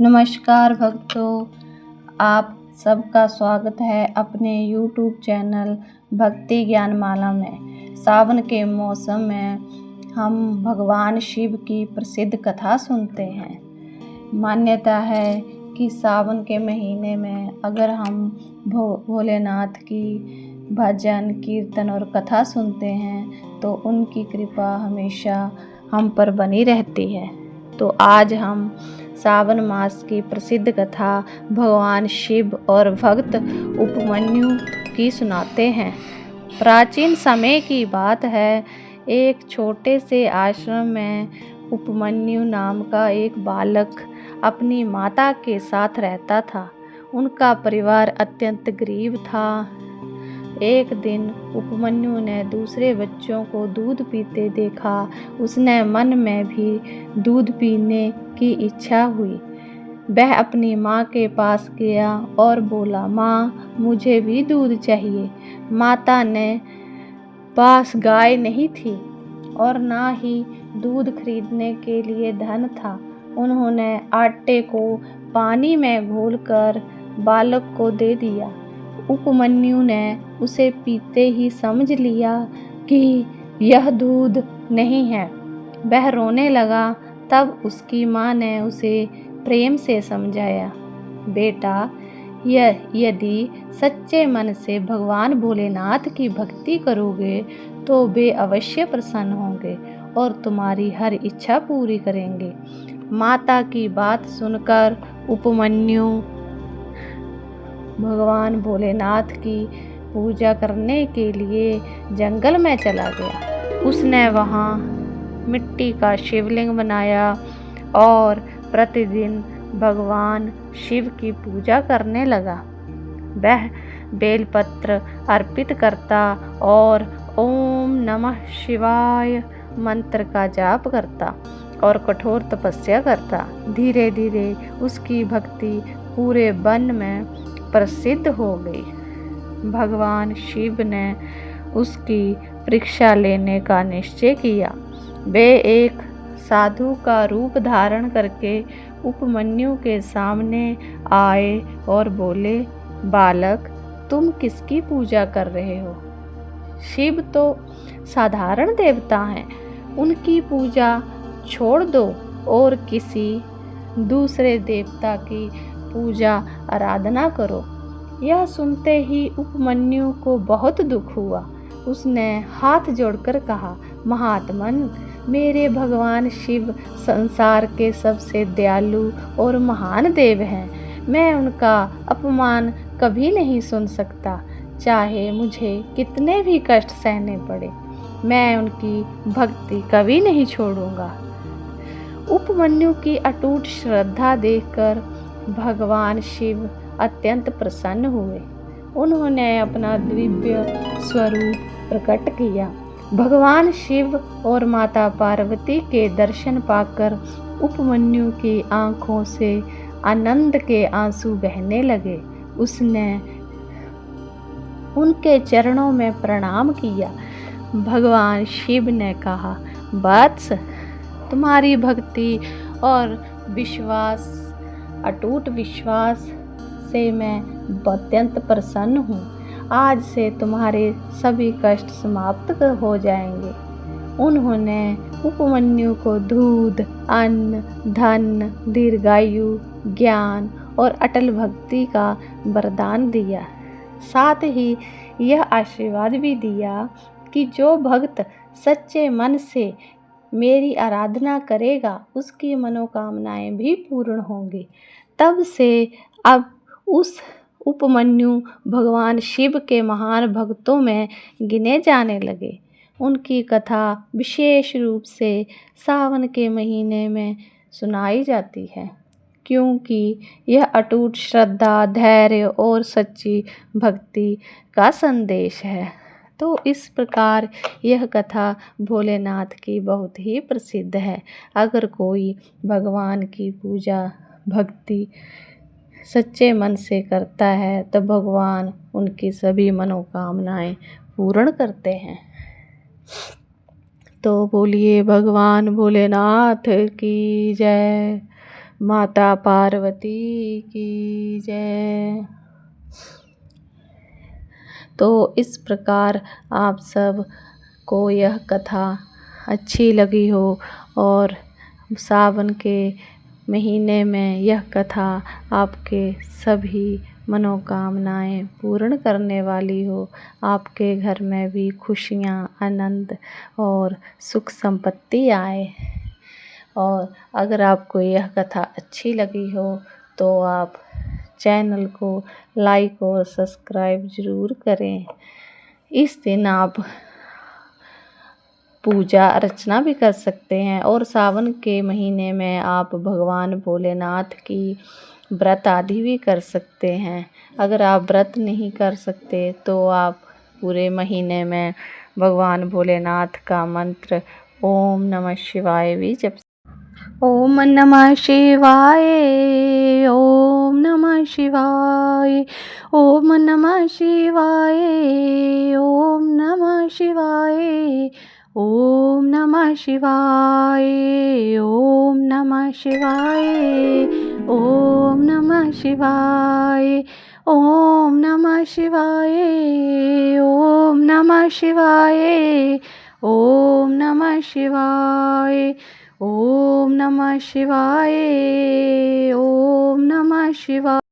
नमस्कार भक्तों, आप सबका स्वागत है अपने YouTube चैनल भक्ति ज्ञान माला में। सावन के मौसम में हम भगवान शिव की प्रसिद्ध कथा सुनते हैं। मान्यता है कि सावन के महीने में अगर हम भोलेनाथ की भजन, कीर्तन और कथा सुनते हैं तो उनकी कृपा हमेशा हम पर बनी रहती है। तो आज हम सावन मास की प्रसिद्ध कथा भगवान शिव और भक्त उपमन्यु की सुनाते हैं। प्राचीन समय की बात है। एक छोटे से आश्रम में उपमन्यु नाम का एक बालक अपनी माता के साथ रहता था। उनका परिवार अत्यंत गरीब था। एक दिन उपमन्यु ने दूसरे बच्चों को दूध पीते देखा। उसने मन में भी दूध पीने की इच्छा हुई। वह अपनी माँ के पास गया और बोला, माँ, मुझे भी दूध चाहिए। माता ने पास गाय नहीं थी और ना ही दूध खरीदने के लिए धन था। उन्होंने आटे को पानी में घोलकर बालक को दे दिया। उपमन्यु ने उसे पीते ही समझ लिया कि यह दूध नहीं है। वह रोने लगा। तब उसकी माँ ने उसे प्रेम से समझाया, बेटा, यदि सच्चे मन से भगवान भोलेनाथ की भक्ति करोगे तो वे अवश्य प्रसन्न होंगे और तुम्हारी हर इच्छा पूरी करेंगे। माता की बात सुनकर उपमन्यु भगवान भोलेनाथ की पूजा करने के लिए जंगल में चला गया। उसने वहाँ मिट्टी का शिवलिंग बनाया और प्रतिदिन भगवान शिव की पूजा करने लगा। वह बेलपत्र अर्पित करता और ओम नमः शिवाय मंत्र का जाप करता और कठोर तपस्या करता। धीरे धीरे उसकी भक्ति पूरे वन में प्रसिद्ध हो गई। भगवान शिव ने उसकी परीक्षा लेने का निश्चय किया। वे एक साधु का रूप धारण करके उपमन्यु के सामने आए और बोले, बालक, तुम किसकी पूजा कर रहे हो? शिव तो साधारण देवता हैं। उनकी पूजा छोड़ दो और किसी दूसरे देवता की पूजा आराधना करो। यह सुनते ही उपमन्यु को बहुत दुख हुआ। उसने हाथ जोड़कर कहा, महात्मन, मेरे भगवान शिव संसार के सबसे दयालु और महान देव हैं। मैं उनका अपमान कभी नहीं सुन सकता, चाहे मुझे कितने भी कष्ट सहने पड़े। मैं उनकी भक्ति कभी नहीं छोड़ूंगा। उपमन्यु की अटूट श्रद्धा देखकर भगवान शिव अत्यंत प्रसन्न हुए। उन्होंने अपना दिव्य स्वरूप प्रकट किया। भगवान शिव और माता पार्वती के दर्शन पाकर उपमन्यु की आंखों से आनंद के आंसू बहने लगे। उसने उनके चरणों में प्रणाम किया। भगवान शिव ने कहा, वत्स, तुम्हारी भक्ति और विश्वास, अटूट विश्वास से मैं अत्यंत प्रसन्न हूँ। आज से तुम्हारे सभी कष्ट समाप्त हो जाएंगे। उन्होंने उपमन्यु को दूध, अन्न, धन, दीर्घायु, ज्ञान और अटल भक्ति का वरदान दिया। साथ ही यह आशीर्वाद भी दिया कि जो भक्त सच्चे मन से मेरी आराधना करेगा उसकी मनोकामनाएं भी पूर्ण होंगी। तब से अब उस उपमन्यु भगवान शिव के महान भक्तों में गिने जाने लगे। उनकी कथा विशेष रूप से सावन के महीने में सुनाई जाती है, क्योंकि यह अटूट श्रद्धा, धैर्य और सच्ची भक्ति का संदेश है। तो इस प्रकार यह कथा भोलेनाथ की बहुत ही प्रसिद्ध है। अगर कोई भगवान की पूजा, भक्ति सच्चे मन से करता है तो भगवान उनकी सभी मनोकामनाएं पूर्ण करते हैं। तो बोलिए भगवान भोलेनाथ की जय। माता पार्वती की जय। तो इस प्रकार आप सब को यह कथा अच्छी लगी हो और सावन के महीने में यह कथा आपके सभी मनोकामनाएं पूर्ण करने वाली हो, आपके घर में भी खुशियां, आनंद और सुख संपत्ति आए। और अगर आपको यह कथा अच्छी लगी हो तो आप चैनल को लाइक और सब्सक्राइब ज़रूर करें। इस दिन आप पूजा अर्चना भी कर सकते हैं और सावन के महीने में आप भगवान भोलेनाथ की व्रत आदि भी कर सकते हैं। अगर आप व्रत नहीं कर सकते तो आप पूरे महीने में भगवान भोलेनाथ का मंत्र ओम नमः शिवाय भी जप। ओम नमः शिवाय, ओम नमः शिवाय, ओम नमः शिवाय, ओम नमः शिवाय, ओम नमः शिवाय, ओम नमः शिवाय, ओम नमः शिवाय, ओम नमः शिवाय, ओम नमः शिवाय, ओम नमः शिवाय, ओम नमः शिवाय, ओम नमः शिवाय।